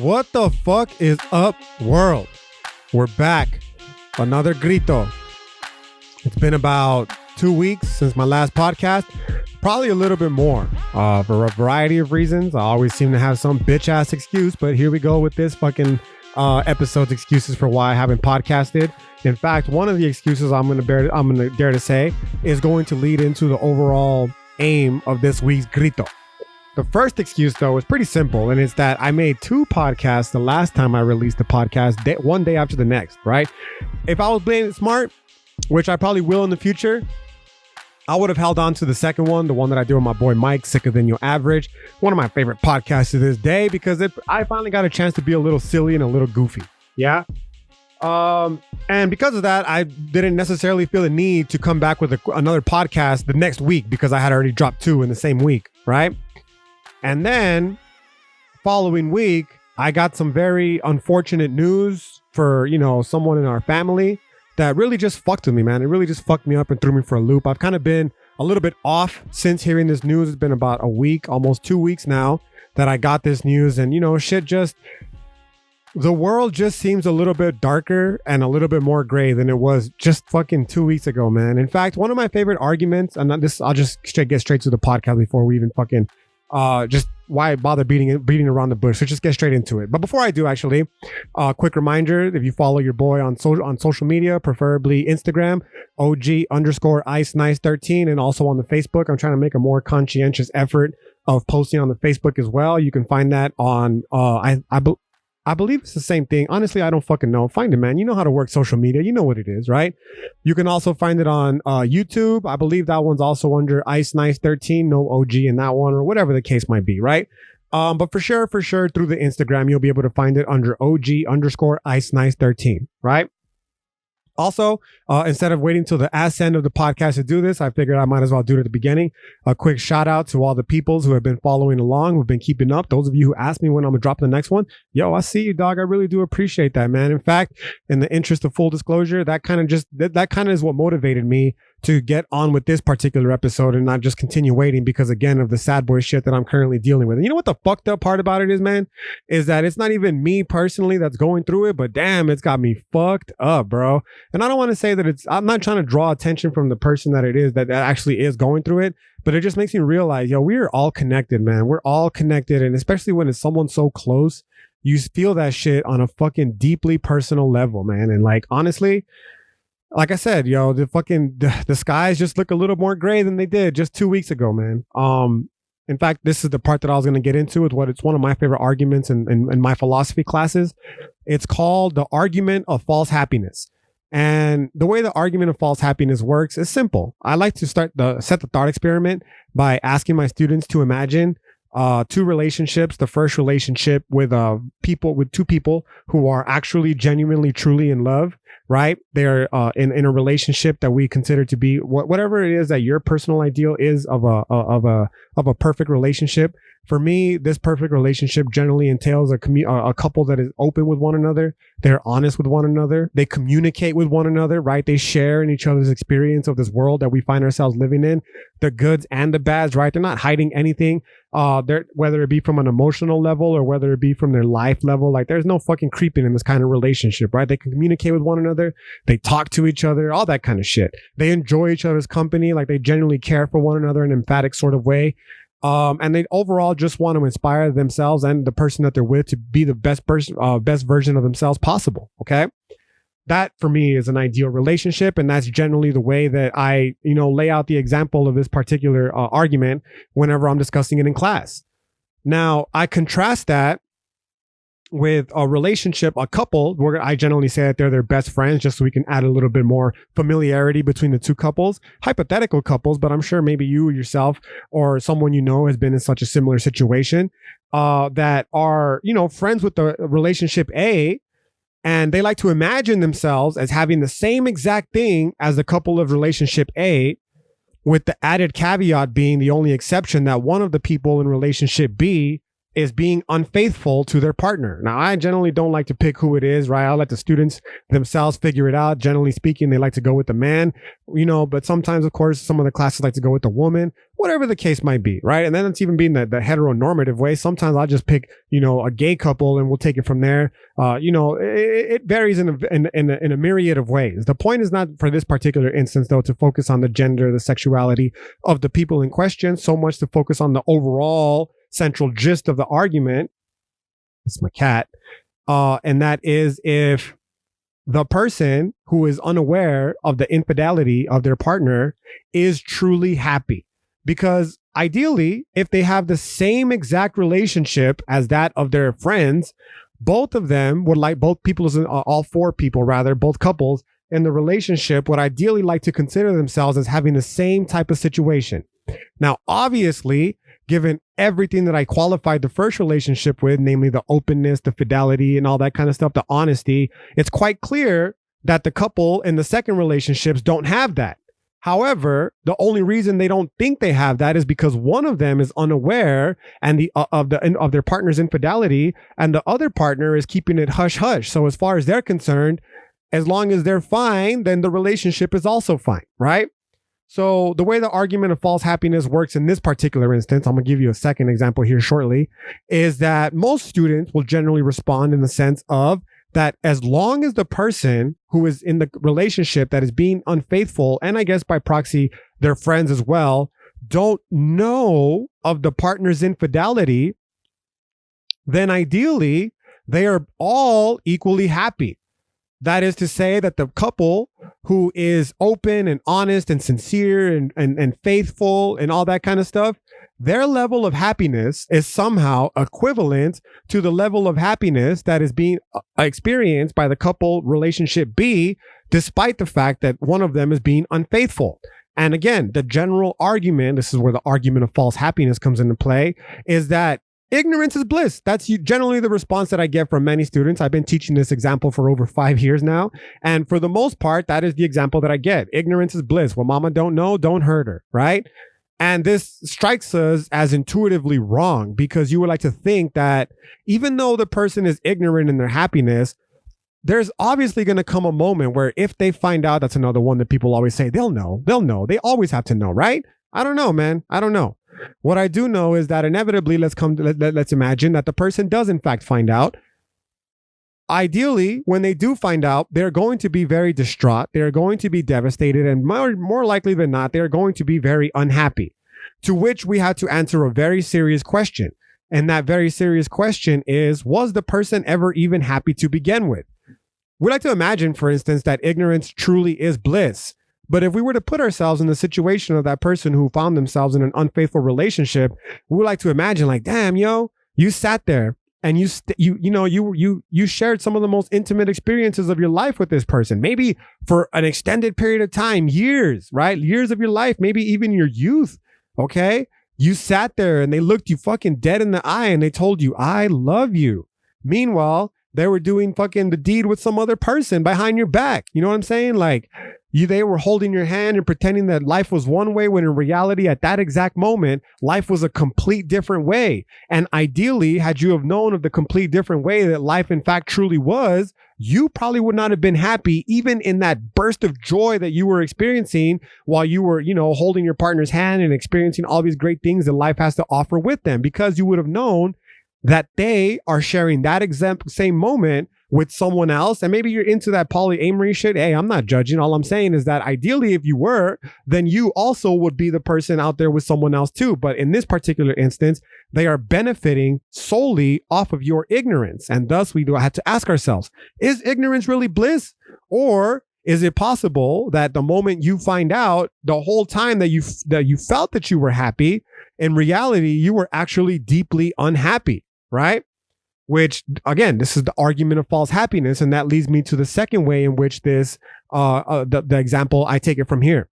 What the fuck is up, world? We're back. Another Grito. It's been about 2 weeks since my last podcast. Probably a little bit more for a variety of reasons. I always seem to have some bitch ass excuse, but here we go with this fucking episode's excuses for why I haven't podcasted. In fact, one of the excuses I'm gonna dare to say is going to lead into the overall aim of this week's Grito. The first excuse, though, is pretty simple, and it's that I made 2 podcasts the last time I released the podcast, one day after the next, right? If I was playing it smart, which I probably will in the future, I would have held on to the second one, the one that I do with my boy Mike, Sicker Than Your Average, one of my favorite podcasts to this day, because I finally got a chance to be a little silly and a little goofy, yeah? And because of that, I didn't necessarily feel the need to come back with another podcast the next week because I had already dropped 2 in the same week, right? And then following week, I got some very unfortunate news for, someone in our family that really just fucked with me, man. It really just fucked me up and threw me for a loop. I've kind of been a little bit off since hearing this news. It's been about a week, almost 2 weeks now that I got this news. And, the world just seems a little bit darker and a little bit more gray than it was just fucking 2 weeks ago, man. In fact, one of my favorite arguments, and I'll just get straight to the podcast before we even fucking just why bother beating around the bush. So just get straight into it. But before I do, actually, quick reminder: if you follow your boy on social media, preferably Instagram, OG_IceNice13, and also on the Facebook. I'm trying to make a more conscientious effort of posting on the Facebook as well. You can find that on I believe it's the same thing. Honestly, I don't fucking know. Find it, man. You know how to work social media. You know what it is, right? You can also find it on YouTube. I believe that one's also under IceNice13. No OG in that one, or whatever the case might be, right? But for sure, through the Instagram, you'll be able to find it under OG_IceNice13, right? Also, instead of waiting till the ass end of the podcast to do this, I figured I might as well do it at the beginning. A quick shout out to all the peoples who have been following along, who've been keeping up. Those of you who asked me when I'm gonna drop the next one, yo, I see you, dog. I really do appreciate that, man. In fact, in the interest of full disclosure, that kind of is what motivated me to get on with this particular episode and not just continue waiting because, again, of the sad boy shit that I'm currently dealing with. And you know what the fucked up part about it is, man? Is that it's not even me personally that's going through it, but damn, it's got me fucked up, bro. And I don't want to say that I'm not trying to draw attention from the person that it is that actually is going through it, but it just makes me realize, yo, we are all connected, man. We're all connected. And especially when it's someone so close, you feel that shit on a fucking deeply personal level, man. And like, honestly, like I said, yo, the skies just look a little more gray than they did just 2 weeks ago, man. In fact, this is the part that I was going to get into with it's one of my favorite arguments in my philosophy classes. It's called the argument of false happiness. And the way the argument of false happiness works is simple. I like to set the thought experiment by asking my students to imagine 2 relationships. The first relationship with 2 people who are actually genuinely, truly in love. Right? They're in a relationship that we consider to be whatever it is that your personal ideal is of a perfect relationship. For me, this perfect relationship generally entails a couple that is open with one another. They're honest with one another. They communicate with one another, right? They share in each other's experience of this world that we find ourselves living in, the goods and the bads, right? They're not hiding anything. Whether it be from an emotional level or whether it be from their life level, like there's no fucking creeping in this kind of relationship, right? They can communicate with one another. They talk to each other, all that kind of shit. They enjoy each other's company. Like they genuinely care for one another in an emphatic sort of way. And they overall just want to inspire themselves and the person that they're with to be the best version of themselves possible. Okay. That for me is an ideal relationship. And that's generally the way that I, lay out the example of this particular argument whenever I'm discussing it in class. Now I contrast that with a relationship, a couple, where I generally say that they're their best friends, just so we can add a little bit more familiarity between the 2 couples, hypothetical couples, but I'm sure maybe you yourself or someone has been in such a similar situation that are, friends with the relationship A, and they like to imagine themselves as having the same exact thing as the couple of relationship A, with the added caveat being the only exception that one of the people in relationship B is being unfaithful to their partner. Now, I generally don't like to pick who it is, right? I'll let the students themselves figure it out. Generally speaking, they like to go with the man, but sometimes, of course, some of the classes like to go with the woman, whatever the case might be, right? And then it's even being the heteronormative way. Sometimes I'll just pick, a gay couple and we'll take it from there. It varies in a myriad of ways. The point is not for this particular instance, though, to focus on the gender, the sexuality of the people in question, so much to focus on the overall central gist of the argument. It's my cat. And that is, if the person who is unaware of the infidelity of their partner is truly happy. Because ideally, if they have the same exact relationship as that of their friends, both of them would like, both people, all four people rather, both couples in the relationship would ideally like to consider themselves as having the same type of situation. Now, obviously, given everything that I qualified the first relationship with, namely the openness, the fidelity, and all that kind of stuff, the honesty, it's quite clear that the couple in the second relationships don't have that. However, the only reason they don't think they have that is because one of them is unaware and of their partner's infidelity, and the other partner is keeping it hush hush. So as far as they're concerned, as long as they're fine, then the relationship is also fine, right? So the way the argument of false happiness works in this particular instance, I'm going to give you a second example here shortly, is that most students will generally respond in the sense of that as long as the person who is in the relationship that is being unfaithful, and I guess by proxy, their friends as well, don't know of the partner's infidelity, then ideally they are all equally happy. That is to say that the couple who is open and honest and sincere and faithful and all that kind of stuff, their level of happiness is somehow equivalent to the level of happiness that is being experienced by the couple relationship B, despite the fact that one of them is being unfaithful. And again, the general argument, this is where the argument of false happiness comes into play, is that ignorance is bliss. That's generally the response that I get from many students. I've been teaching this example for over 5 years now. And for the most part, that is the example that I get. Ignorance is bliss. What mama don't know, don't hurt her, right? And this strikes us as intuitively wrong, because you would like to think that even though the person is ignorant in their happiness, there's obviously going to come a moment where if they find out, that's another one that people always say, they'll know. They always have to know, right? I don't know, man. I don't know. What I do know is that inevitably, let's imagine that the person does in fact find out. Ideally, when they do find out, they're going to be very distraught. They're going to be devastated, and more likely than not, they're going to be very unhappy. To which we had to answer a very serious question. And that very serious question is, was the person ever even happy to begin with? We like to imagine, for instance, that ignorance truly is bliss. But if we were to put ourselves in the situation of that person who found themselves in an unfaithful relationship, we would like to imagine, like, damn, yo, you sat there and you shared some of the most intimate experiences of your life with this person, maybe for an extended period of time, years, right? Years of your life, maybe even your youth. Okay. You sat there and they looked you fucking dead in the eye and they told you, I love you. Meanwhile, they were doing fucking the deed with some other person behind your back. You know what I'm saying? Like, they were holding your hand and pretending that life was one way, when in reality, at that exact moment, life was a complete different way. And ideally, had you have known of the complete different way that life in fact truly was, you probably would not have been happy even in that burst of joy that you were experiencing while you were, holding your partner's hand and experiencing all these great things that life has to offer with them, because you would have known that they are sharing that exact same moment with someone else. And maybe you're into that polyamory shit. Hey, I'm not judging. All I'm saying is that ideally, if you were, then you also would be the person out there with someone else too. But in this particular instance, they are benefiting solely off of your ignorance. And thus we do have to ask ourselves, is ignorance really bliss? Or is it possible that the moment you find out, the whole time that you felt that you were happy, in reality, you were actually deeply unhappy, right? Which, again, this is the argument of false happiness. And that leads me to the second way in which this, the example, I take it from here.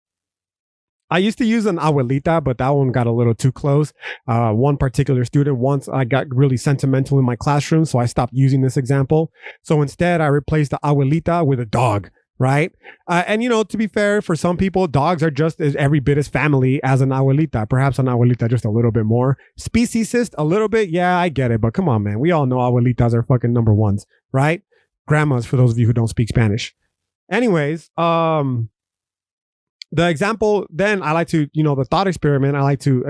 I used to use an abuelita, but that one got a little too close. One particular student, once I got really sentimental in my classroom, so I stopped using this example. So instead, I replaced the abuelita with a dog, right? And, to be fair, for some people, dogs are just as every bit as family as an abuelita. Perhaps an abuelita just a little bit more. Speciesist, a little bit. Yeah, I get it. But come on, man. We all know abuelitas are fucking number ones, right? Grandmas, for those of you who don't speak Spanish. Anyways, the example, then I like to, the thought experiment, I like to,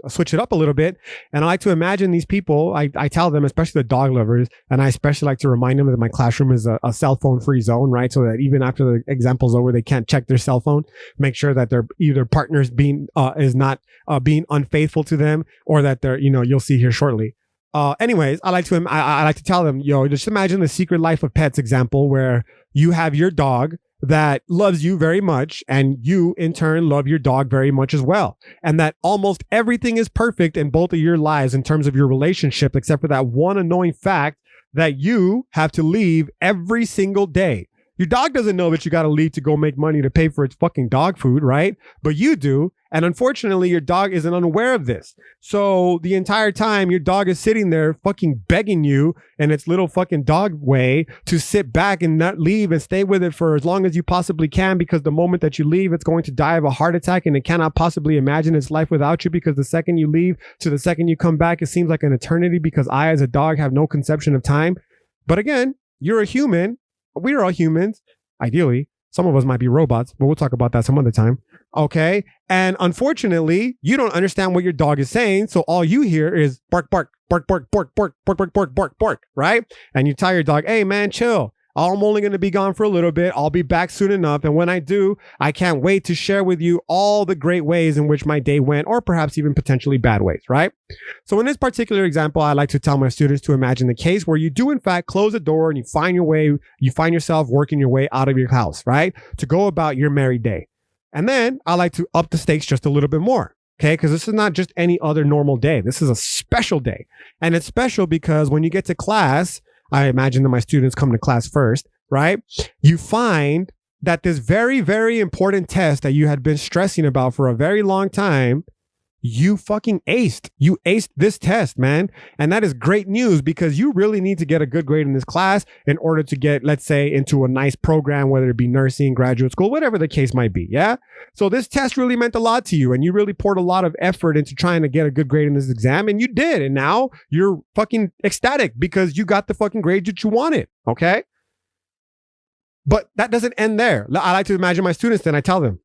switch it up a little bit. And I like to imagine these people, I tell them, especially the dog lovers, and I especially like to remind them that my classroom is a cell phone free zone, right? So that even after the example's over, they can't check their cell phone, make sure that their either partner's is not being unfaithful to them, or that they're, you'll see here shortly. Anyways, I like to tell them, just imagine the Secret Life of Pets example where you have your dog that loves you very much, and you in turn love your dog very much as well. And that almost everything is perfect in both of your lives in terms of your relationship, except for that one annoying fact that you have to leave every single day. Your dog doesn't know that you got to leave to go make money to pay for its fucking dog food, right? But you do. And unfortunately, your dog isn't unaware of this. So the entire time your dog is sitting there fucking begging you in its little fucking dog way to sit back and not leave and stay with it for as long as you possibly can, because the moment that you leave, it's going to die of a heart attack and it cannot possibly imagine its life without you, because the second you leave to the second you come back, it seems like an eternity, because I, as a dog, have no conception of time. But again, you're a human. We're all humans. Ideally, some of us might be robots, but we'll talk about that some other time. Okay. And unfortunately, you don't understand what your dog is saying. So all you hear is bark, bark, bark, bark, bark, bark, bark, bark, bark, bark, bark, right? And you tell your dog, hey man, chill. I'm only going to be gone for a little bit. I'll be back soon enough. And when I do, I can't wait to share with you all the great ways in which my day went, or perhaps even potentially bad ways, right? So in this particular example, I like to tell my students to imagine the case where you do in fact close the door and you find yourself working your way out of your house, right? To go about your merry day. And then I like to up the stakes just a little bit more. Okay, because this is not just any other normal day. This is a special day. And it's special because when you get to class, I imagine that my students come to class first, right? You find that this very, very important test that you had been stressing about for a very long time, you fucking aced. You aced this test, man. And that is great news, because you really need to get a good grade in this class in order to get, let's say, into a nice program, whether it be nursing, graduate school, whatever the case might be. Yeah. So this test really meant a lot to you, and you really poured a lot of effort into trying to get a good grade in this exam, and you did. And now you're fucking ecstatic because you got the fucking grade that you wanted. Okay. But that doesn't end there. I like to imagine my students, then I tell them,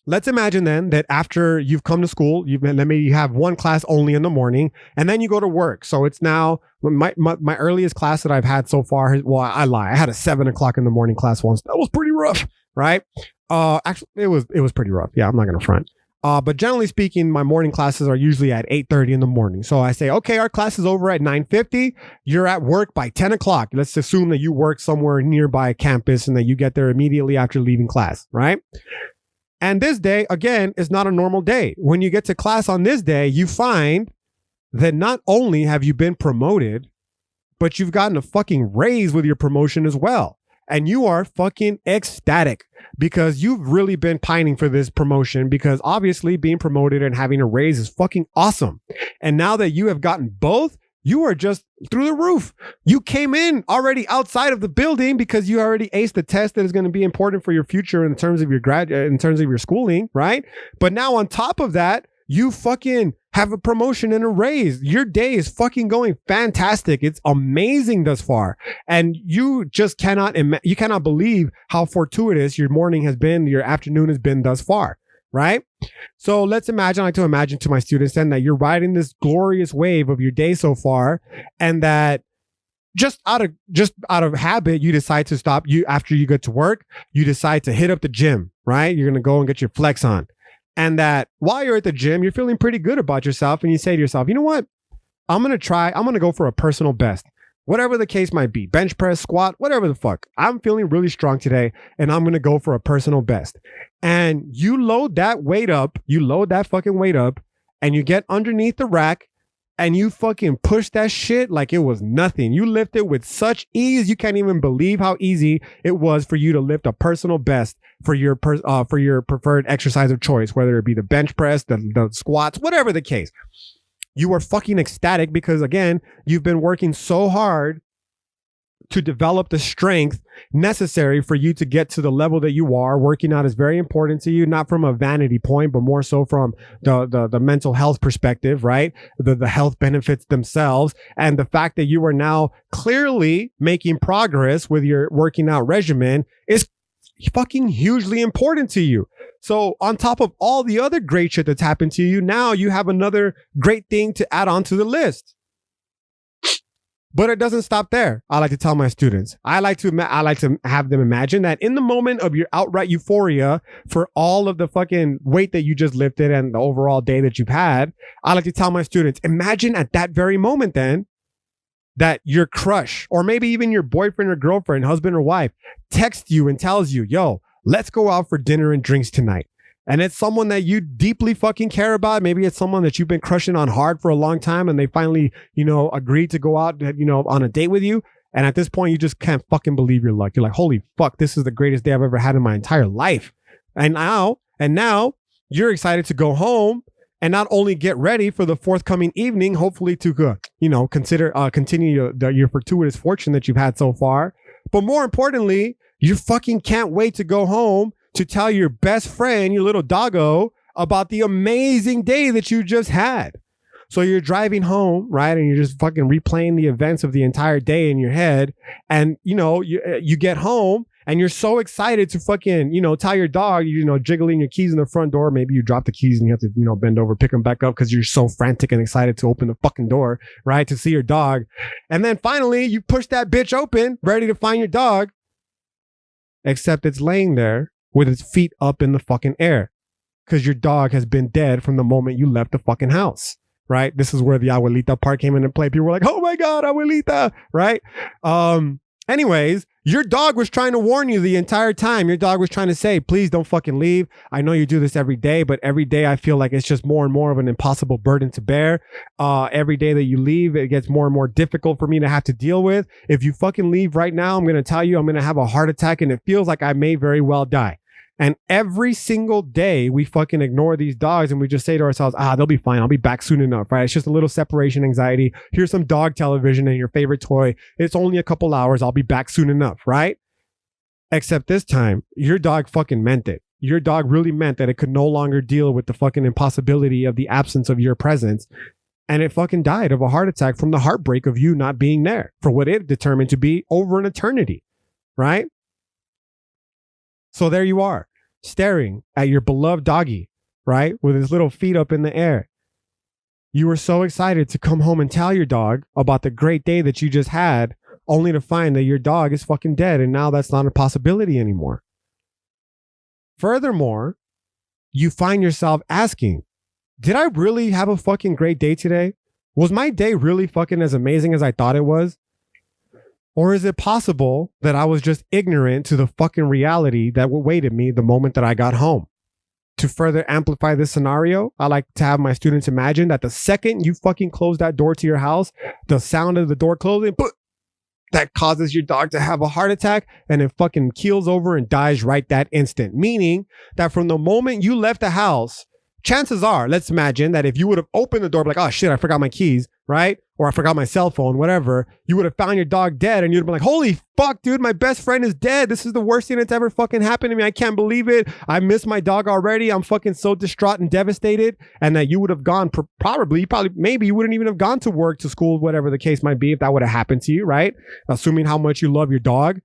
let's imagine then that after you've come to school, you have one class only in the morning, and then you go to work. So it's now my earliest class that I've had so far. Well, I lie. I had a 7:00 in the morning class once. That was pretty rough, right? Actually, it was pretty rough. Yeah, I'm not gonna front. But generally speaking, my morning classes are usually at 8:30 in the morning. So I say, okay, our class is over at 9:50. You're at work by 10 o'clock. Let's assume that you work somewhere nearby campus and that you get there immediately after leaving class, right? And this day, again, is not a normal day. When you get to class on this day, you find that not only have you been promoted, but you've gotten a fucking raise with your promotion as well. And you are fucking ecstatic because you've really been pining for this promotion, because obviously being promoted and having a raise is fucking awesome. And now that you have gotten both, you are just through the roof. You came in already outside of the building because you already aced the test that is going to be important for your future in terms of your schooling, right? But now on top of that, you fucking have a promotion and a raise. Your day is fucking going fantastic. It's amazing thus far. And you just cannot believe how fortuitous your morning has been, your afternoon has been thus far. Right? So I like to imagine to my students then that you're riding this glorious wave of your day so far, and that just out of habit, you decide to stop. After you get to work, you decide to hit up the gym, right? You're going to go and get your flex on. And that while you're at the gym, you're feeling pretty good about yourself, and you say to yourself, you know what? I'm going to go for a personal best. Whatever the case might be, bench press, squat, whatever the fuck. I'm feeling really strong today, and I'm going to go for a personal best. And you load that fucking weight up, and you get underneath the rack, and you fucking push that shit like it was nothing. You lift it with such ease. You can't even believe how easy it was for you to lift a personal best for your preferred exercise of choice, whether it be the bench press, the squats, whatever the case. You are fucking ecstatic because, again, you've been working so hard to develop the strength necessary for you to get to the level that you are. Working out is very important to you, not from a vanity point, but more so from the mental health perspective, right? The health benefits themselves, and the fact that you are now clearly making progress with your working out regimen is fucking hugely important to you. So on top of all the other great shit that's happened to you, now you have another great thing to add on to the list. But it doesn't stop there. I like to tell my students, I like to have them imagine that in the moment of your outright euphoria for all of the fucking weight that you just lifted and the overall day that you've had, I like to tell my students, imagine at that very moment then that your crush, or maybe even your boyfriend or girlfriend, husband or wife, texts you and tells you, yo, let's go out for dinner and drinks tonight. And it's someone that you deeply fucking care about. Maybe it's someone that you've been crushing on hard for a long time, and they finally, agreed to go out, on a date with you. And at this point, you just can't fucking believe your luck. You're like, holy fuck, this is the greatest day I've ever had in my entire life. And now you're excited to go home and not only get ready for the forthcoming evening, hopefully to, continue your fortuitous fortune that you've had so far. But more importantly, you fucking can't wait to go home to tell your best friend, your little doggo, about the amazing day that you just had. So you're driving home, right? And you're just fucking replaying the events of the entire day in your head. And, you get home and you're so excited to fucking, tell your dog, jiggling your keys in the front door. Maybe you drop the keys and you have to, bend over, pick them back up because you're so frantic and excited to open the fucking door, right? To see your dog. And then finally you push that bitch open, ready to find your dog. Except it's laying there with its feet up in the fucking air because your dog has been dead from the moment you left the fucking house, right? This is where the abuelita part came into play. People were like, oh my God, abuelita, right? Anyways, your dog was trying to warn you the entire time. Your dog was trying to say, please don't fucking leave. I know you do this every day, but every day I feel like it's just more and more of an impossible burden to bear. Every day that you leave, it gets more and more difficult for me to have to deal with. If you fucking leave right now, I'm going to tell you I'm going to have a heart attack and it feels like I may very well die. And every single day we fucking ignore these dogs and we just say to ourselves, they'll be fine. I'll be back soon enough, right? It's just a little separation anxiety. Here's some dog television and your favorite toy. It's only a couple hours. I'll be back soon enough, right? Except this time, your dog fucking meant it. Your dog really meant that it could no longer deal with the fucking impossibility of the absence of your presence. And it fucking died of a heart attack from the heartbreak of you not being there for what it determined to be over an eternity, right? So there you are, staring at your beloved doggy, right? With his little feet up in the air. You were so excited to come home and tell your dog about the great day that you just had, only to find that your dog is fucking dead. And now that's not a possibility anymore. Furthermore, you find yourself asking, did I really have a fucking great day today? Was my day really fucking as amazing as I thought it was? Or is it possible that I was just ignorant to the fucking reality that awaited me the moment that I got home? To further amplify this scenario, I like to have my students imagine that the second you fucking close that door to your house, the sound of the door closing, that causes your dog to have a heart attack and it fucking keels over and dies right that instant. Meaning that from the moment you left the house, chances are, let's imagine that if you would have opened the door, like, oh shit, I forgot my keys, right? Or I forgot my cell phone, whatever, you would have found your dog dead and you'd have been like, holy fuck, dude, my best friend is dead. This is the worst thing that's ever fucking happened to me. I can't believe it. I miss my dog already. I'm fucking so distraught and devastated. And that you would have gone, maybe you wouldn't even have gone to work, to school, whatever the case might be, if that would have happened to you, right? Assuming how much you love your dog.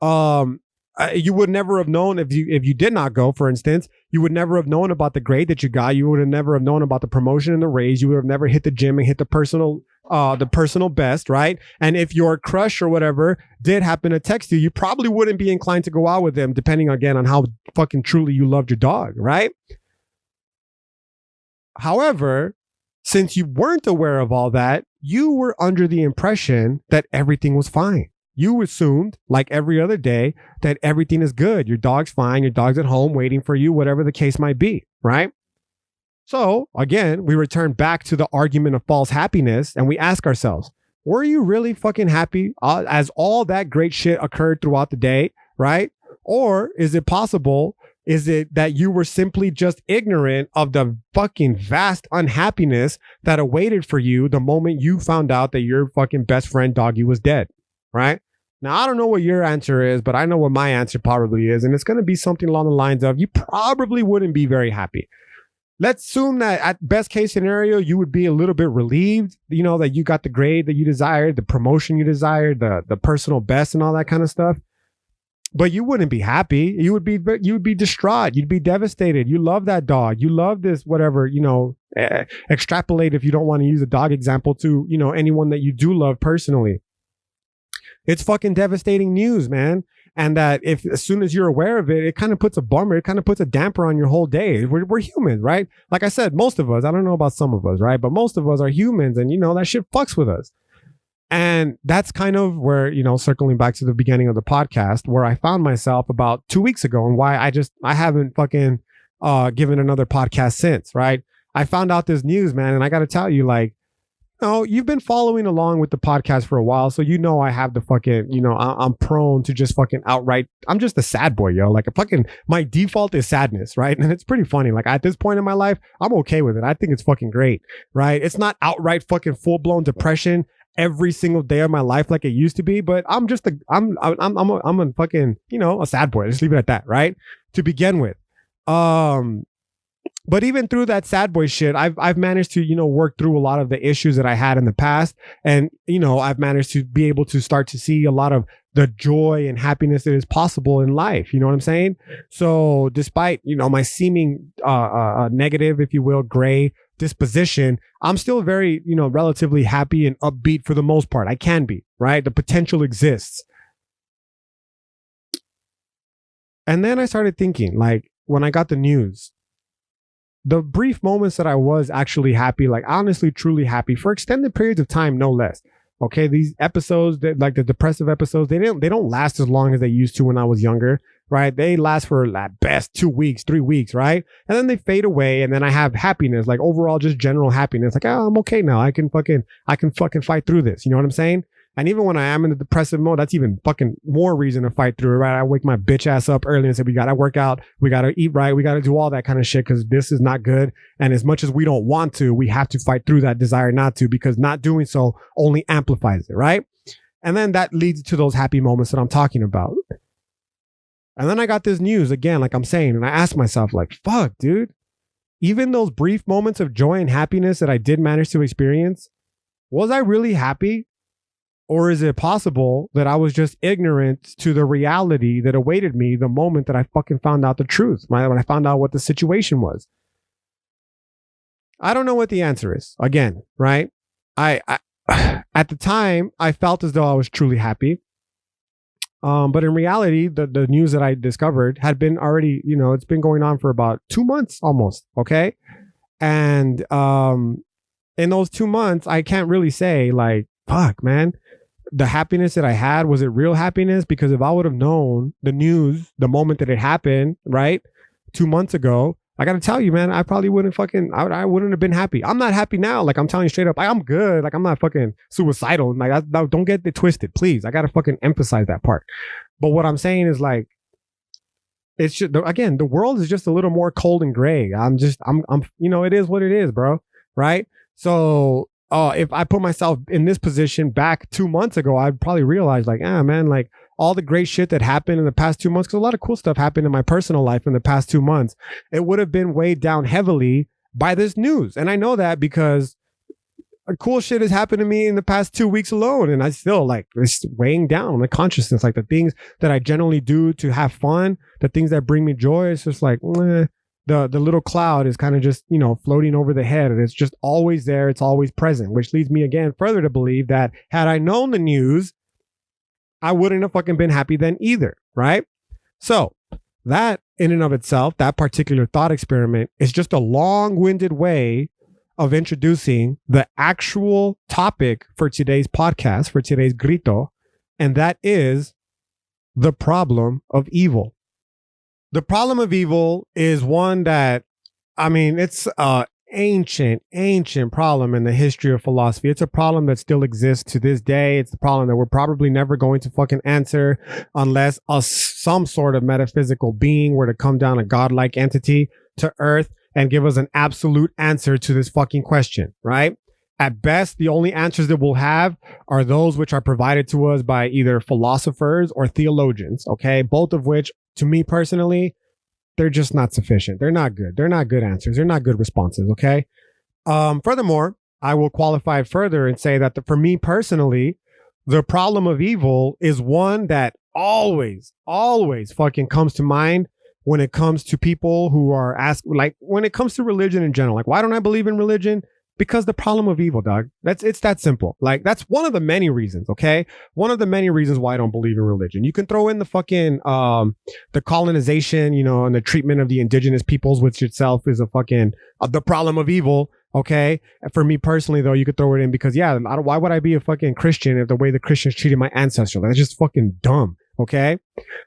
You would never have known if you did not go, for instance, you would never have known about the grade that you got. You would have never have known about the promotion and the raise. You would have never hit the gym and hit the personal best, right? And if your crush or whatever did happen to text you, you probably wouldn't be inclined to go out with them, depending again on how fucking truly you loved your dog, right? However, since you weren't aware of all that, you were under the impression that everything was fine. You assumed, like every other day, that everything is good. Your dog's fine. Your dog's at home waiting for you, whatever the case might be, right? So again, we return back to the argument of false happiness and we ask ourselves, were you really fucking happy as all that great shit occurred throughout the day, right? Or is it possible, is it that you were simply just ignorant of the fucking vast unhappiness that awaited for you the moment you found out that your fucking best friend doggy was dead, right? Now, I don't know what your answer is, but I know what my answer probably is. And it's going to be something along the lines of you probably wouldn't be very happy. Let's assume that at best case scenario, you would be a little bit relieved, you know, that you got the grade that you desired, the promotion you desired, the personal best and all that kind of stuff. But you wouldn't be happy. You would be distraught. You'd be devastated. You love that dog. You love this, whatever, you know, extrapolate if you don't want to use a dog example to, you know, anyone that you do love personally. It's fucking devastating news, man. And that if as soon as you're aware of it, it kind of puts a bummer, it kind of puts a damper on your whole day. We're humans, right? Like I said, most of us, I don't know about some of us, right? But most of us are humans and, you know, that shit fucks with us. And that's kind of where, you know, circling back to the beginning of the podcast, where I found myself about 2 weeks ago and why I haven't fucking given another podcast since, right? I found out this news, man. And I got to tell you, like, no, you've been following along with the podcast for a while, so you know I have the fucking, you know, I'm prone to just fucking outright. I'm just a sad boy, yo. Like a fucking, my default is sadness, right? And it's pretty funny. Like at this point in my life, I'm okay with it. I think it's fucking great, right? It's not outright fucking full blown depression every single day of my life like it used to be, but I'm just I'm a fucking, you know, a sad boy. Just leave it at that, right? To begin with, but even through that sad boy shit, I've managed to, you know, work through a lot of the issues that I had in the past. And, you know, I've managed to be able to start to see a lot of the joy and happiness that is possible in life. You know what I'm saying? So despite, you know, my seeming negative, if you will, gray disposition, I'm still very, you know, relatively happy and upbeat for the most part. I can be, right? The potential exists. And then I started thinking, like, when I got the news, the brief moments that I was actually happy, like honestly, truly happy for extended periods of time, no less. Okay. These episodes that like the depressive episodes, they don't last as long as they used to when I was younger, right? They last for at best 2 weeks, 3 weeks, right? And then they fade away. And then I have happiness, like overall, just general happiness. Like, oh, I'm okay now. I can fucking fight through this. You know what I'm saying? And even when I am in the depressive mode, that's even fucking more reason to fight through it, right? I wake my bitch ass up early and say, we got to work out. We got to eat right. We got to do all that kind of shit because this is not good. And as much as we don't want to, we have to fight through that desire not to, because not doing so only amplifies it, right? And then that leads to those happy moments that I'm talking about. And then I got this news again, like I'm saying, and I asked myself, like, fuck, dude, even those brief moments of joy and happiness that I did manage to experience, was I really happy? Or is it possible that I was just ignorant to the reality that awaited me the moment that I fucking found out the truth, right? When I found out what the situation was? I don't know what the answer is. Again, right? I at the time, I felt as though I was truly happy. But in reality, the news that I discovered had been already, you know, it's been going on for about 2 months almost. Okay. And in those 2 months, I can't really say like, fuck, man. The happiness that I had, was it real happiness? Because if I would have known the news the moment that it happened, right, 2 months ago, I got to tell you, man, I probably wouldn't fucking, I wouldn't have been happy. I'm not happy now. Like I'm telling you straight up, I'm good. Like I'm not fucking suicidal. Like don't get it twisted, please. I got to fucking emphasize that part. But what I'm saying is like, it's just, again, the world is just a little more cold and gray. I'm, you know, it is what it is, bro. Right. So, if I put myself in this position back 2 months ago, I'd probably realize like, man, like all the great shit that happened in the past 2 months, because a lot of cool stuff happened in my personal life in the past 2 months, it would have been weighed down heavily by this news. And I know that because cool shit has happened to me in the past 2 weeks alone. And I still like, it's weighing down my consciousness, like the things that I generally do to have fun, the things that bring me joy. It's just like, the little cloud is kind of just, you know, floating over the head, and it's just always there. It's always present, which leads me again further to believe that had I known the news, I wouldn't have fucking been happy then either. Right. So that in and of itself, that particular thought experiment is just a long-winded way of introducing the actual topic for today's podcast, for today's Grito. And that is the problem of evil. The problem of evil is one that, I mean, it's an ancient problem in the history of philosophy. It's a problem that still exists to this day. It's a problem that we're probably never going to fucking answer unless some sort of metaphysical being were to come down, a godlike entity to Earth and give us an absolute answer to this fucking question, right? At best, the only answers that we'll have are those which are provided to us by either philosophers or theologians, okay? Both of which, to me personally, they're just not sufficient. They're not good. They're not good answers. They're not good responses, okay? Furthermore, I will qualify it further and say that for me personally, the problem of evil is one that always fucking comes to mind when it comes to people who are like when it comes to religion in general. Like, why don't I believe in religion? Because the problem of evil, dog. It's that simple. Like, that's one of the many reasons, okay? One of the many reasons why I don't believe in religion. You can throw in the fucking the colonization, and the treatment of the indigenous peoples, which itself is a fucking the problem of evil. Okay. For me personally, though, you could throw it in because, why would I be a fucking Christian if the way the Christians treated my ancestors? That's just fucking dumb. Okay.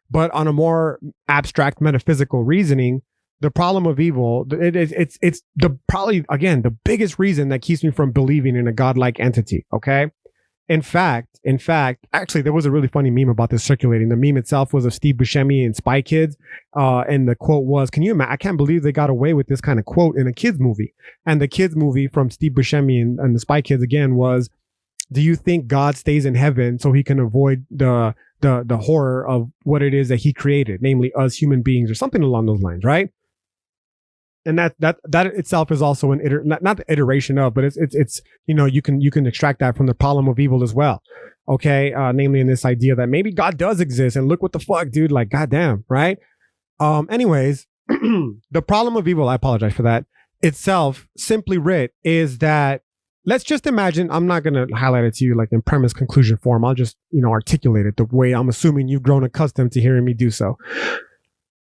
But on a more abstract metaphysical reasoning, the problem of evil, it's probably, again, the biggest reason that keeps me from believing in a godlike entity. Okay. In fact, actually, there was a really funny meme about this circulating. The meme itself was of Steve Buscemi and Spy Kids. And the quote was, can you imagine? I can't believe they got away with this kind of quote in a kids movie. And the kids movie from Steve Buscemi and the Spy Kids again was, do you think God stays in heaven so he can avoid the horror of what it is that he created, namely us human beings or something along those lines, right? And that itself is also not the iteration of, but it's you can extract that from the problem of evil as well. Okay. Namely in this idea that maybe God does exist and look what the fuck, dude, like, goddamn. Right. Anyways, the problem of evil, I apologize for that, itself, simply writ, is that let's just imagine, I'm not going to highlight it to you like in premise conclusion form. I'll just, articulate it the way I'm assuming you've grown accustomed to hearing me do so.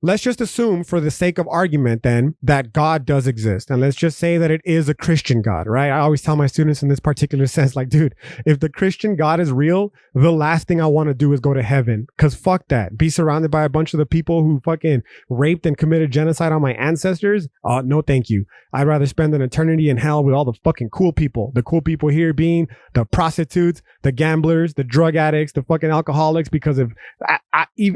Let's just assume for the sake of argument then that God does exist. And let's just say that it is a Christian God, right? I always tell my students in this particular sense, like, dude, if the Christian God is real, the last thing I want to do is go to heaven. Cause fuck that. Be surrounded by a bunch of the people who fucking raped and committed genocide on my ancestors. No, thank you. I'd rather spend an eternity in hell with all the fucking cool people. The cool people here being the prostitutes, the gamblers, the drug addicts, the fucking alcoholics, because if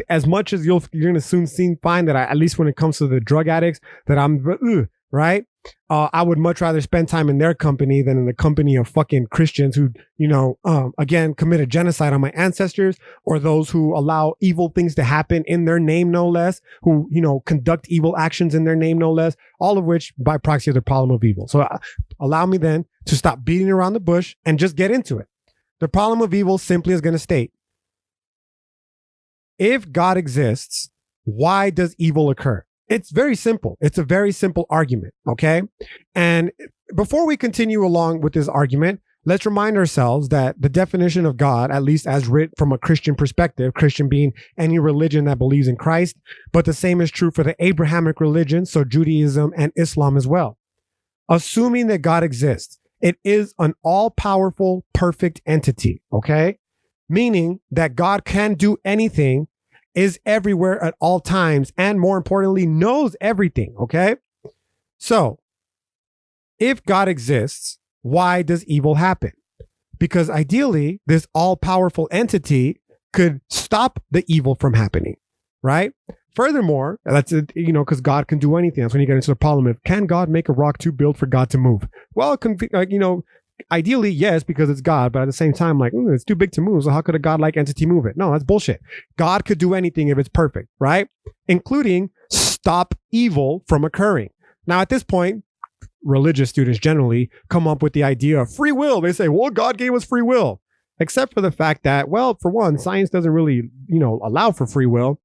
as much as you're going to soon find that at least when it comes to the drug addicts, that I'm right. I would much rather spend time in their company than in the company of fucking Christians who, again, committed genocide on my ancestors, or those who allow evil things to happen in their name, no less, who, conduct evil actions in their name, no less, all of which by proxy are the problem of evil. So allow me then to stop beating around the bush and just get into it. The problem of evil simply is going to state, if God exists, why does evil occur? It's very simple. It's a very simple argument. Okay. And before we continue along with this argument, let's remind ourselves that the definition of God, at least as written from a Christian perspective, Christian being any religion that believes in Christ, but the same is true for the Abrahamic religion, so Judaism and Islam as well. Assuming that God exists, it is an all-powerful, perfect entity. Okay. Meaning that God can do anything, is everywhere at all times, and more importantly, knows everything. Okay. So if God exists, why does evil happen? Because ideally, this all-powerful entity could stop the evil from happening, right? Furthermore, that's it, because God can do anything. That's when you get into the problem of, can God make a rock too built for God to move? Well, ideally, yes, because it's God, but at the same time, like, it's too big to move. So how could a godlike entity move it? No, that's bullshit. God could do anything if it's perfect, right? Including stop evil from occurring. Now, at this point, religious students generally come up with the idea of free will. They say, well, God gave us free will, except for the fact that, well, for one, science doesn't really, allow for free will.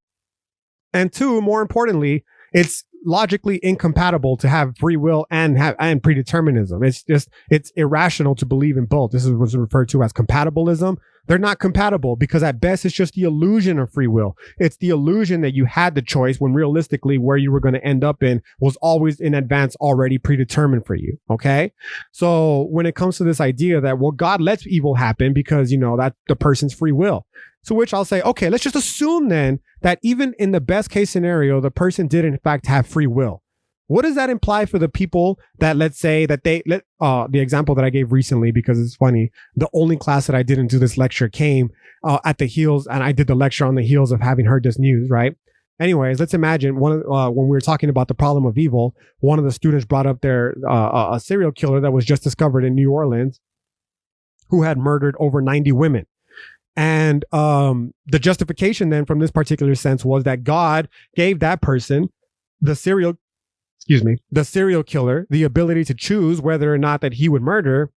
And two, more importantly, it's logically incompatible to have free will and predeterminism. It's irrational to believe in both. This is what's referred to as compatibilism. They're not compatible because at best it's just the illusion of free will. It's the illusion that you had the choice when realistically where you were going to end up in was always in advance already predetermined for you. Okay. So when it comes to this idea that, well, God lets evil happen because, that's the person's free will. To which I'll say, okay, let's just assume then that even in the best case scenario, the person did in fact have free will. What does that imply for the people that, let's say that the example that I gave recently, because it's funny, the only class that I didn't do this lecture came at the heels, and I did the lecture on the heels of having heard this news, right? Anyways, let's imagine when we were talking about the problem of evil, one of the students brought up a serial killer that was just discovered in New Orleans. who had murdered over 90 women. And the justification then from this particular sense was that God gave that person, the serial killer, the ability to choose whether or not that he would murder.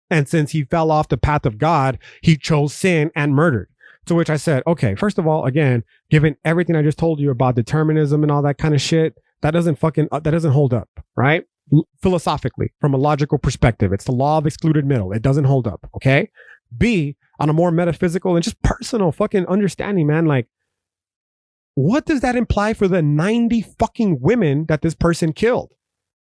And since he fell off the path of God, he chose sin and murdered. To which I said, okay, first of all, again, given everything I just told you about determinism and all that kind of shit, that doesn't hold up, right? Philosophically, from a logical perspective, it's the law of excluded middle. It doesn't hold up, okay? B, on a more metaphysical and just personal fucking understanding, man, like, what does that imply for the 90 fucking women that this person killed?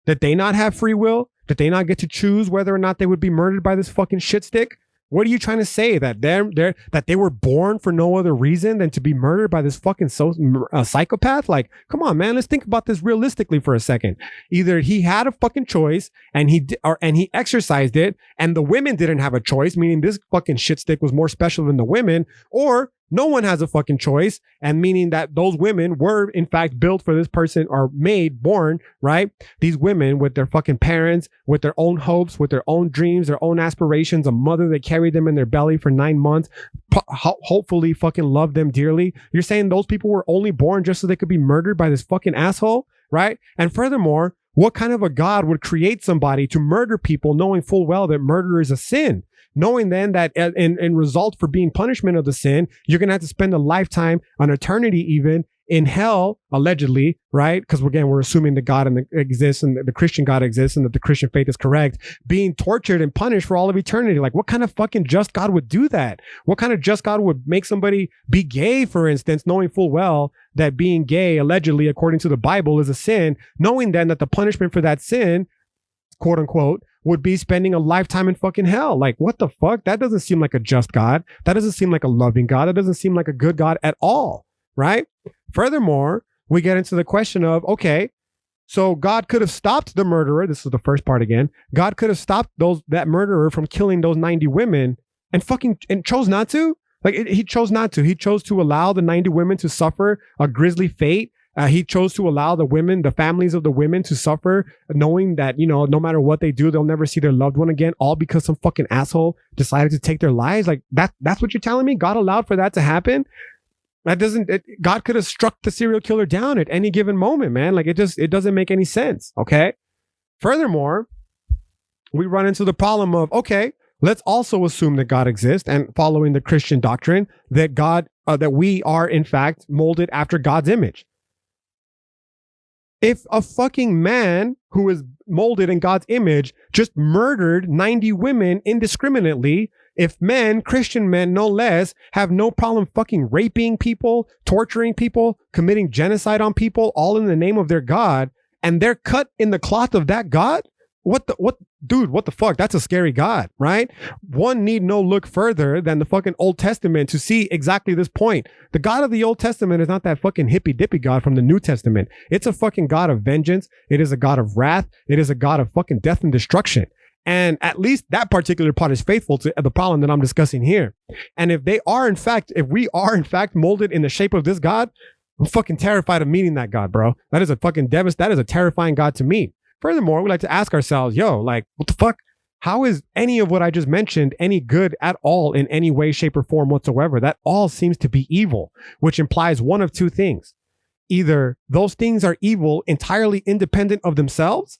Did they not have free will? Did they not get to choose whether or not they would be murdered by this fucking shit stick? What are you trying to say? That that they were born for no other reason than to be murdered by this fucking psychopath? Like, come on, man. Let's think about this realistically for a second. Either he had a fucking choice and he exercised it, and the women didn't have a choice, meaning this fucking shit stick was more special than the women, or no one has a fucking choice, and meaning that those women were in fact built for this person, or born, right? These women with their fucking parents, with their own hopes, with their own dreams, their own aspirations, a mother that carried them in their belly for 9 months, hopefully fucking loved them dearly. You're saying those people were only born just so they could be murdered by this fucking asshole, right? And furthermore, what kind of a God would create somebody to murder people knowing full well that murder is a sin? Knowing then that in result for being punishment of the sin, you're going to have to spend a lifetime, an eternity even, in hell, allegedly, right? Because again, we're assuming that God exists and the Christian God exists and that the Christian faith is correct, being tortured and punished for all of eternity. Like, what kind of fucking just God would do that? What kind of just God would make somebody be gay, for instance, knowing full well that being gay, allegedly, according to the Bible, is a sin, knowing then that the punishment for that sin, quote unquote, would be spending a lifetime in fucking hell? Like, what the fuck? That doesn't seem like a just God. That doesn't seem like a loving God. That doesn't seem like a good God at all, right? Furthermore, we get into the question of, okay, so God could have stopped the murderer. This is the first part again. God could have stopped that murderer from killing those 90 women and chose not to. Like, he chose not to. He chose to allow the 90 women to suffer a grisly fate. He chose to allow the families of the women to suffer, knowing that, you know, no matter what they do, they'll never see their loved one again, all because some fucking asshole decided to take their lives. Like, that's what you're telling me? God allowed for that to happen? God could have struck the serial killer down at any given moment, man. Like, it doesn't make any sense. Okay. Furthermore, we run into the problem of, okay, let's also assume that God exists, and following the Christian doctrine that that we are in fact molded after God's image. If a fucking man who is molded in God's image just murdered 90 women indiscriminately, if men, Christian men no less, have no problem fucking raping people, torturing people, committing genocide on people, all in the name of their God, and they're cut in the cloth of that God, dude, what the fuck? That's a scary God, right? One need no look further than the fucking Old Testament to see exactly this point. The God of the Old Testament is not that fucking hippy dippy God from the New Testament. It's a fucking God of vengeance. It is a God of wrath. It is a God of fucking death and destruction. And at least that particular part is faithful to the problem that I'm discussing here. And if we are in fact molded in the shape of this God, I'm fucking terrified of meeting that God, bro. That is a fucking that is a terrifying God to meet. Furthermore, we like to ask ourselves, like, what the fuck? How is any of what I just mentioned any good at all in any way, shape, or form whatsoever? That all seems to be evil, which implies one of two things. Either those things are evil entirely independent of themselves,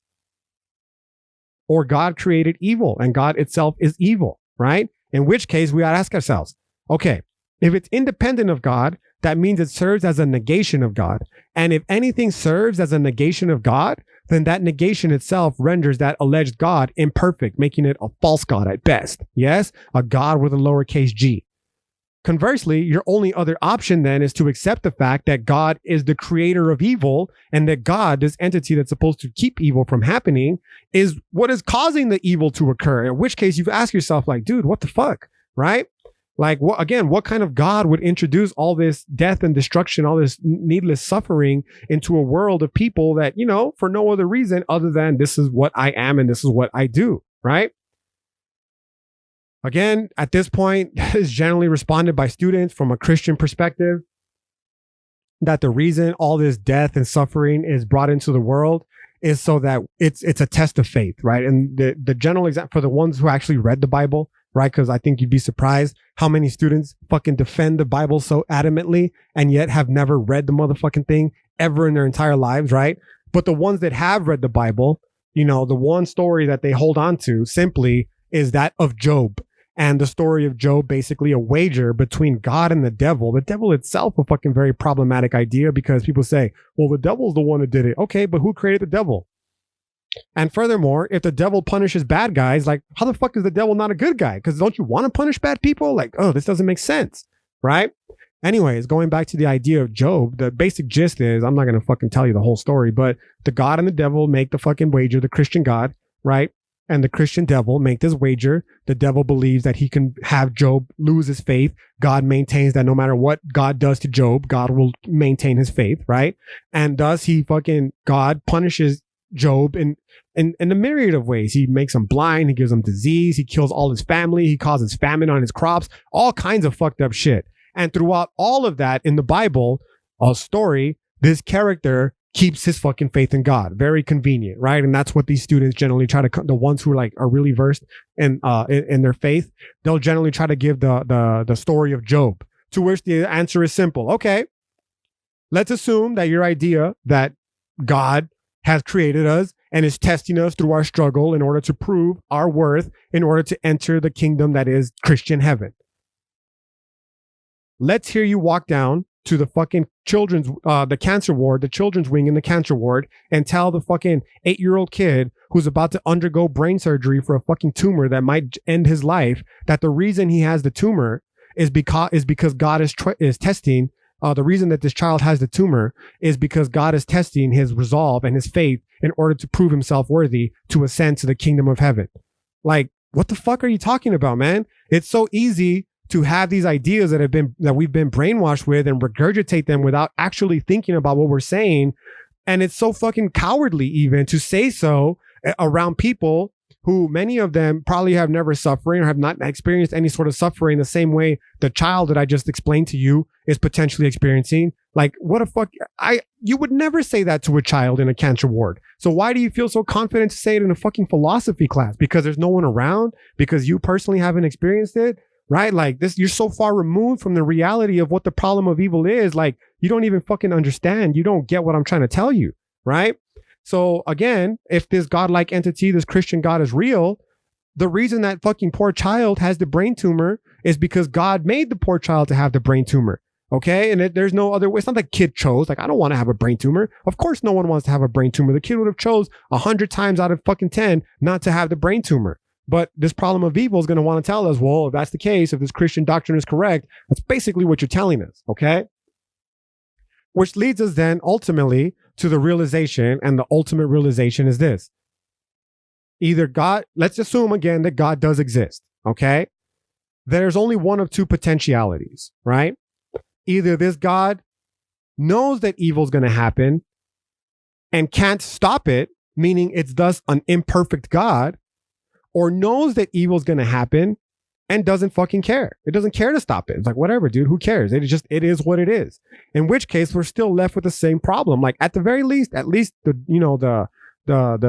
or God created evil and God itself is evil, right? In which case we ought to ask ourselves, okay, if it's independent of God, that means it serves as a negation of God. And if anything serves as a negation of God, then that negation itself renders that alleged God imperfect, making it a false God at best. Yes, a God with a lowercase g. Conversely, your only other option then is to accept the fact that God is the creator of evil, and that God, this entity that's supposed to keep evil from happening, is what is causing the evil to occur. In which case you've asked yourself, like, dude, what the fuck, right? Like, what kind of God would introduce all this death and destruction, all this needless suffering into a world of people that, you know, for no other reason other than this is what I am and this is what I do, right? Again, at this point, is generally responded by students from a Christian perspective that the reason all this death and suffering is brought into the world is so that it's a test of faith, right? And the general example for the ones who actually read the Bible, right? Because I think you'd be surprised how many students fucking defend the Bible so adamantly and yet have never read the motherfucking thing ever in their entire lives, right? But the ones that have read the Bible, you know, the one story that they hold on to simply is that of Job. And the story of Job, basically a wager between God and the devil. The devil itself, a fucking very problematic idea, because people say, well, the devil's the one who did it. Okay, but who created the devil? And furthermore, if the devil punishes bad guys, like, how the fuck is the devil not a good guy? Because don't you want to punish bad people? Like, oh, this doesn't make sense, right? Anyways, going back to the idea of Job, the basic gist is, I'm not going to fucking tell you the whole story, but the God and the devil make the fucking wager, the Christian God, right? And the Christian devil make this wager. The devil believes that he can have Job lose his faith. God maintains that no matter what God does to Job, God will maintain his faith, right? And thus God punishes Job in a myriad of ways. He makes him blind. He gives him disease. He kills all his family. He causes famine on his crops, all kinds of fucked up shit. And throughout all of that in the Bible, a story, this character keeps his fucking faith in God. Very convenient, right? And that's what these students generally try to, the ones who are really versed in their faith, they'll generally try to give the story of Job, to which the answer is simple. Okay, let's assume that your idea that God has created us and is testing us through our struggle in order to prove our worth, in order to enter the kingdom that is Christian heaven. Let's hear you walk down to the fucking children's, the cancer ward, the children's wing in the cancer ward, and tell the fucking 8-year-old kid who's about to undergo brain surgery for a fucking tumor that might end his life, that the reason he has the tumor is because God is testing. The reason that this child has the tumor is because God is testing his resolve and his faith in order to prove himself worthy to ascend to the kingdom of heaven. Like, what the fuck are you talking about, man? It's so easy to have these ideas that we've been brainwashed with and regurgitate them without actually thinking about what we're saying. And it's so fucking cowardly even to say so around people who, many of them probably have never suffering or have not experienced any sort of suffering the same way the child that I just explained to you is potentially experiencing. Like, what a fuck, you would never say that to a child in a cancer ward. So why do you feel so confident to say it in a fucking philosophy class? Because there's no one around? Because you personally haven't experienced it? Right? Like this, you're so far removed from the reality of what the problem of evil is. Like, you don't even fucking understand. You don't get what I'm trying to tell you. Right? So again, if this godlike entity, this Christian God is real, the reason that fucking poor child has the brain tumor is because God made the poor child to have the brain tumor. Okay. And there's no other way. It's not the kid chose, like, I don't want to have a brain tumor. Of course, no one wants to have a brain tumor. The kid would have chose 100 times out of fucking 10 not to have the brain tumor. But this problem of evil is going to want to tell us, well, if that's the case, if this Christian doctrine is correct, that's basically what you're telling us, okay? Which leads us then ultimately to the realization, and the ultimate realization is this. Either God, let's assume again that God does exist, okay? There's only one of two potentialities, right? Either this God knows that evil is going to happen and can't stop it, meaning it's thus an imperfect God, or knows that evil is going to happen and doesn't fucking care. It doesn't care to stop it. It's like, whatever, dude, who cares? It is what it is. In which case, we're still left with the same problem. Like, at the very least, the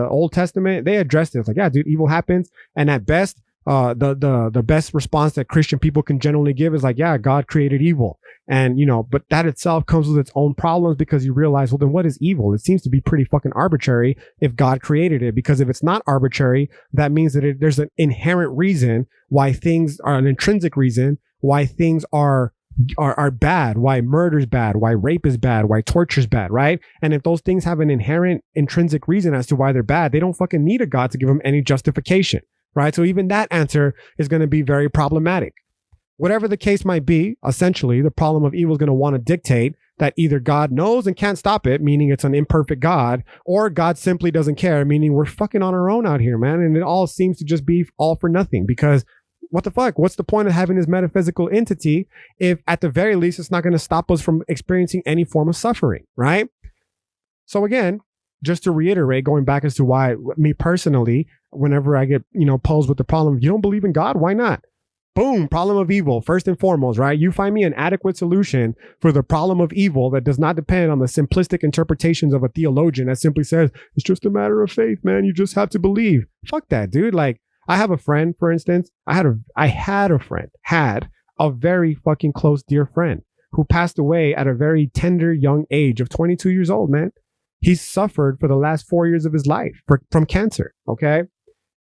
Old Testament, they addressed it. It's like, yeah, dude, evil happens. And at best, the best response that Christian people can generally give is like, yeah, God created evil. And, but that itself comes with its own problems, because you realize, well, then what is evil? It seems to be pretty fucking arbitrary if God created it, because if it's not arbitrary, that means that there's an inherent reason why things are, an intrinsic reason why things are bad, why murder is bad, why rape is bad, why torture is bad, right? And if those things have an inherent intrinsic reason as to why they're bad, they don't fucking need a God to give them any justification, right? So even that answer is going to be very problematic. Whatever the case might be, essentially, the problem of evil is going to want to dictate that either God knows and can't stop it, meaning it's an imperfect God, or God simply doesn't care, meaning we're fucking on our own out here, man. And it all seems to just be all for nothing, because what the fuck? What's the point of having this metaphysical entity if at the very least it's not going to stop us from experiencing any form of suffering, right? So again, just to reiterate, going back as to why me personally, whenever I get, posed with the problem, you don't believe in God? Why not? Boom, problem of evil, first and foremost, right? You find me an adequate solution for the problem of evil that does not depend on the simplistic interpretations of a theologian that simply says, it's just a matter of faith, man. You just have to believe. Fuck that, dude. Like, I have a friend, for instance. I had a very fucking close, dear friend who passed away at a very tender, young age of 22 years old, man. He suffered for the last 4 years of his life from cancer. Okay.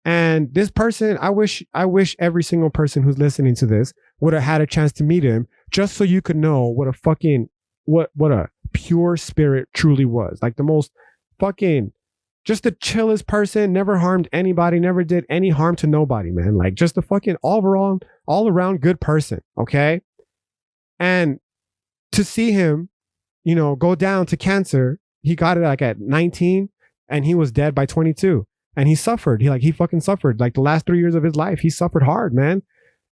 And this person, I wish every single person who's listening to this would have had a chance to meet him, just so you could know what a pure spirit truly was. Like the most fucking, just the chillest person, never harmed anybody, never did any harm to nobody, man. Like just a fucking all around good person. Okay. And to see him, go down to cancer, he got it like at 19 and he was dead by 22. And he suffered. He fucking suffered. Like the last 3 years of his life, he suffered hard, man.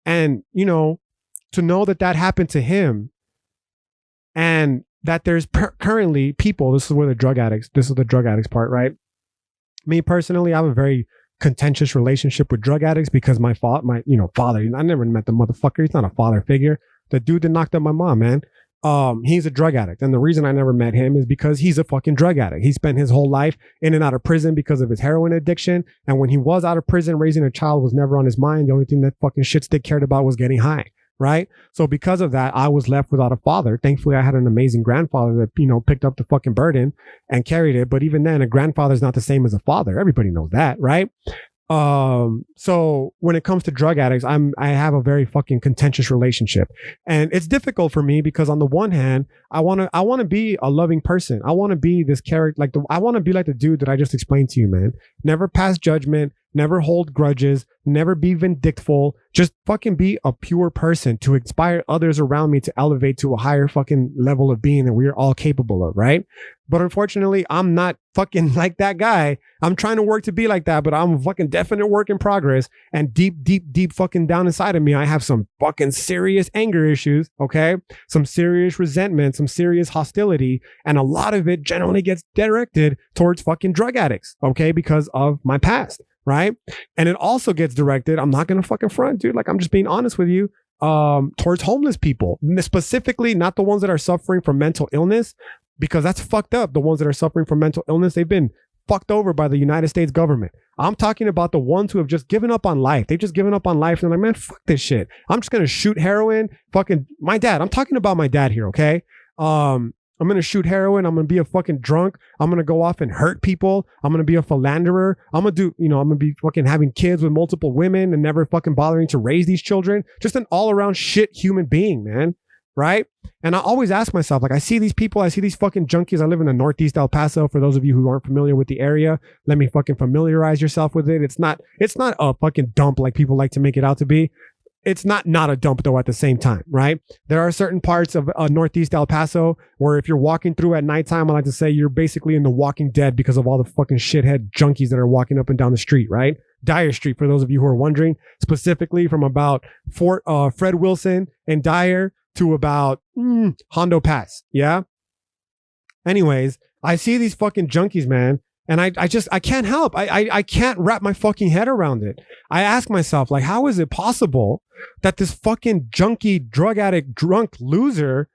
And, to know that happened to him, and that there's currently people, this is the drug addicts part, right? Me personally, I have a very contentious relationship with drug addicts because my father, I never met the motherfucker. He's not a father figure. The dude that knocked up my mom, man. He's a drug addict. And the reason I never met him is because he's a fucking drug addict. He spent his whole life in and out of prison because of his heroin addiction. And when he was out of prison, raising a child was never on his mind. The only thing that fucking shit stick cared about was getting high. Right. So because of that, I was left without a father. Thankfully, I had an amazing grandfather that, picked up the fucking burden and carried it. But even then, a grandfather is not the same as a father. Everybody knows that. Right. So when it comes to drug addicts, I have a very fucking contentious relationship, and it's difficult for me because on the one hand, I want to be a loving person. I want to be this character, I want to be like the dude that I just explained to you, man. Never pass judgment, never hold grudges, never be vindictful, just fucking be a pure person to inspire others around me to elevate to a higher fucking level of being that we're all capable of, right? But unfortunately, I'm not fucking like that guy. I'm trying to work to be like that, but I'm a fucking definite work in progress. And deep fucking down inside of me, I have some fucking serious anger issues, okay? Some serious resentment, some serious hostility. And a lot of it generally gets directed towards fucking drug addicts, okay? Because of my past, right? And it also gets directed, I'm not gonna fucking front, dude. Like, I'm just being honest with you, towards homeless people, specifically not the ones that are suffering from mental illness, because that's fucked up. The ones that are suffering from mental illness, they've been fucked over by the United States government. I'm talking about the ones who have just given up on life. They've just given up on life. And they're like, man, fuck this shit. I'm just going to shoot heroin. Fucking my dad. I'm talking about my dad here. Okay. I'm going to shoot heroin. I'm going to be a fucking drunk. I'm going to go off and hurt people. I'm going to be a philanderer. I'm going to do, I'm going to be fucking having kids with multiple women and never fucking bothering to raise these children. Just an all around shit human being, man. Right. And I always ask myself, like, I see these people, I see these fucking junkies. I live in the Northeast El Paso. For those of you who aren't familiar with the area, let me fucking familiarize yourself with it. It's not a fucking dump like people like to make it out to be. It's not a dump though at the same time, right? There are certain parts of Northeast El Paso where if you're walking through at nighttime, I like to say you're basically in the Walking Dead because of all the fucking shithead junkies that are walking up and down the street, right? Dyer Street, for those of you who are wondering, specifically from about Fred Wilson and Dyer to about Hondo Pass. Yeah. Anyways, I see these fucking junkies, man. And I can't help. I can't wrap my fucking head around it. I ask myself, like, how is it possible that this fucking junkie, drug addict, drunk loser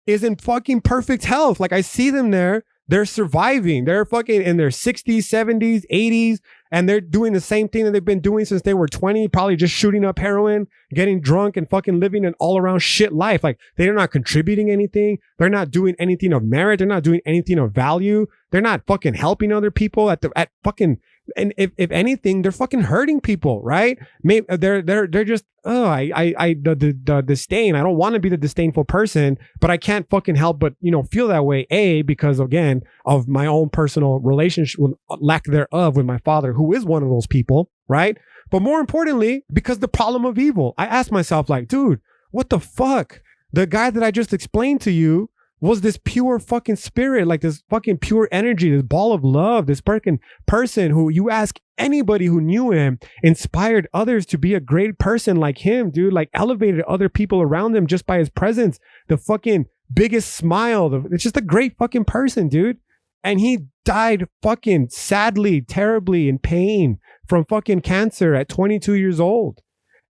is in fucking perfect health? Like, I see them there. They're surviving. They're fucking in their 60s, 70s, 80s, and they're doing the same thing that they've been doing since they were 20, probably just shooting up heroin, getting drunk, and fucking living an all-around shit life. Like, they're not contributing anything. They're not doing anything of merit. They're not doing anything of value. They're not fucking helping other people at fucking, and if anything, they're fucking hurting people, right? Maybe they're just, the disdain. I don't want to be the disdainful person, but I can't fucking help but, feel that way. Because again, of my own personal relationship, lack thereof with my father, who is one of those people, right? But more importantly, because the problem of evil, I asked myself, like, dude, what the fuck? The guy that I just explained to you was this pure fucking spirit, like this fucking pure energy, this ball of love, this fucking person who, you ask anybody who knew him, inspired others to be a great person like him, dude, like elevated other people around him just by his presence. The fucking biggest smile. It's just a great fucking person, dude. And he died fucking sadly, terribly in pain from fucking cancer at 22 years old.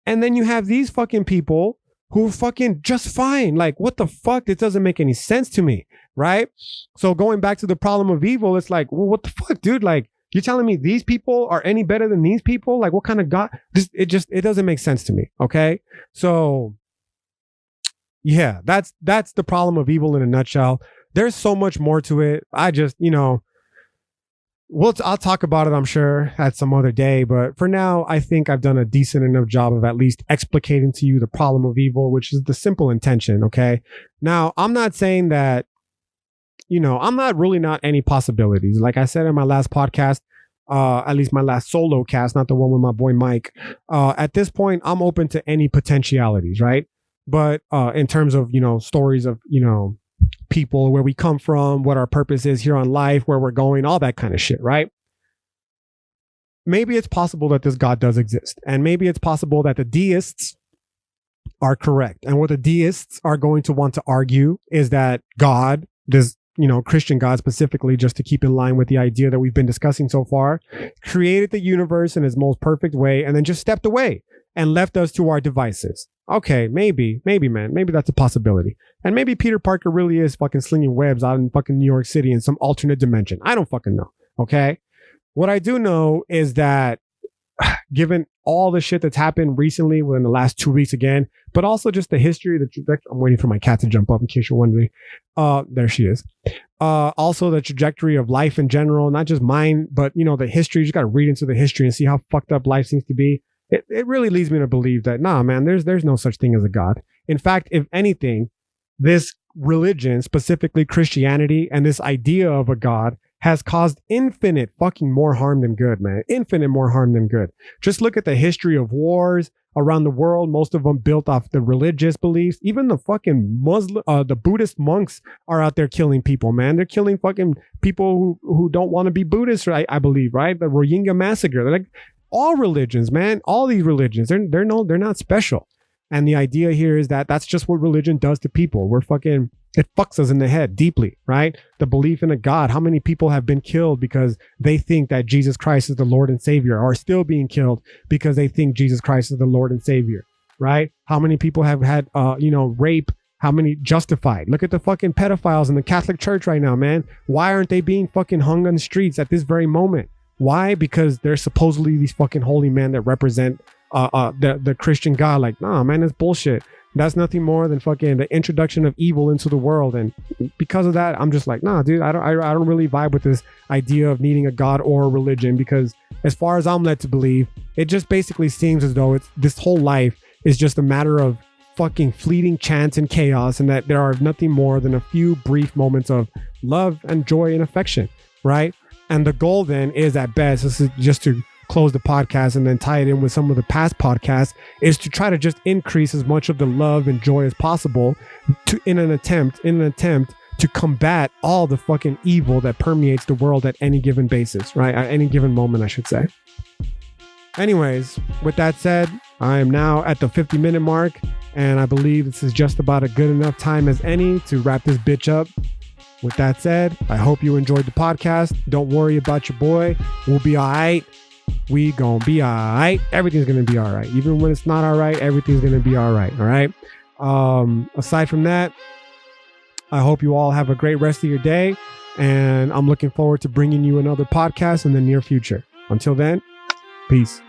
And then you have these fucking people who are fucking just fine. Like, what the fuck? This doesn't make any sense to me, right? So going back to the problem of evil, it's like, well, what the fuck, dude? Like, You're telling me these people are any better than these people? Like, what kind of God? It doesn't make sense to me. Okay. So yeah, that's the problem of evil in a nutshell. There's so much more to it. I just, I'll talk about it, I'm sure, at some other day. But for now, I think I've done a decent enough job of at least explicating to you the problem of evil, which is the simple intention. Okay. Now, I'm not saying that, I'm not ruling out any possibilities. Like I said in my last podcast, at least my last solo cast, not the one with my boy Mike. At this point, I'm open to any potentialities, right? But in terms of, stories of, people, where we come from, what our purpose is here on life, where we're going, all that kind of shit, right? Maybe it's possible that this God does exist. And maybe it's possible that the deists are correct. And what the deists are going to want to argue is that God, this, Christian God specifically, just to keep in line with the idea that we've been discussing so far, created the universe in its most perfect way and then just stepped away and left us to our devices. Okay, maybe, man. Maybe that's a possibility. And maybe Peter Parker really is fucking slinging webs out in fucking New York City in some alternate dimension. I don't fucking know. Okay? What I do know is that given all the shit that's happened recently within the last 2 weeks again, but also just the history, I'm waiting for my cat to jump up in case you're wondering. There she is. Also the trajectory of life in general, not just mine, but the history. You just got to read into the history and see how fucked up life seems to be. It really leads me to believe that, nah, man, there's no such thing as a God. In fact, if anything, this religion, specifically Christianity, and this idea of a God has caused infinite fucking more harm than good, man. Infinite more harm than good. Just look at the history of wars around the world. Most of them built off the religious beliefs. Even the fucking the Buddhist monks are out there killing people, man. They're killing fucking people who don't want to be Buddhists, right? I believe, right? The Rohingya massacre. They're like, all religions, man, all these religions, they're not special. And the idea here is that that's just what religion does to people. It fucks us in the head deeply, right? The belief in a God. How many people have been killed because they think that Jesus Christ is the Lord and Savior, or still being killed because they think Jesus Christ is the Lord and Savior, right? How many people have had, rape? How many justified? Look at the fucking pedophiles in the Catholic Church right now, man. Why aren't they being fucking hung on the streets at this very moment? Why? Because they're supposedly these fucking holy men that represent the Christian God. Like, nah, man, that's bullshit. That's nothing more than fucking the introduction of evil into the world. And because of that, I'm just like, nah, dude, I don't really vibe with this idea of needing a God or a religion, because as far as I'm led to believe, it just basically seems as though this whole life is just a matter of fucking fleeting chance and chaos, and that there are nothing more than a few brief moments of love and joy and affection, right? And the goal then is, at best, this is just to close the podcast and then tie it in with some of the past podcasts, is to try to just increase as much of the love and joy as possible in an attempt to combat all the fucking evil that permeates the world at any given basis, right? At any given moment, I should say. Anyways, with that said, I am now at the 50-minute mark, and I believe this is just about a good enough time as any to wrap this bitch up. With that said, I hope you enjoyed the podcast. Don't worry about your boy. We'll be all right. We gonna be all right. Everything's gonna be all right. Even when it's not all right, everything's gonna be all right. All right. Aside from that, I hope you all have a great rest of your day, and I'm looking forward to bringing you another podcast in the near future. Until then, peace.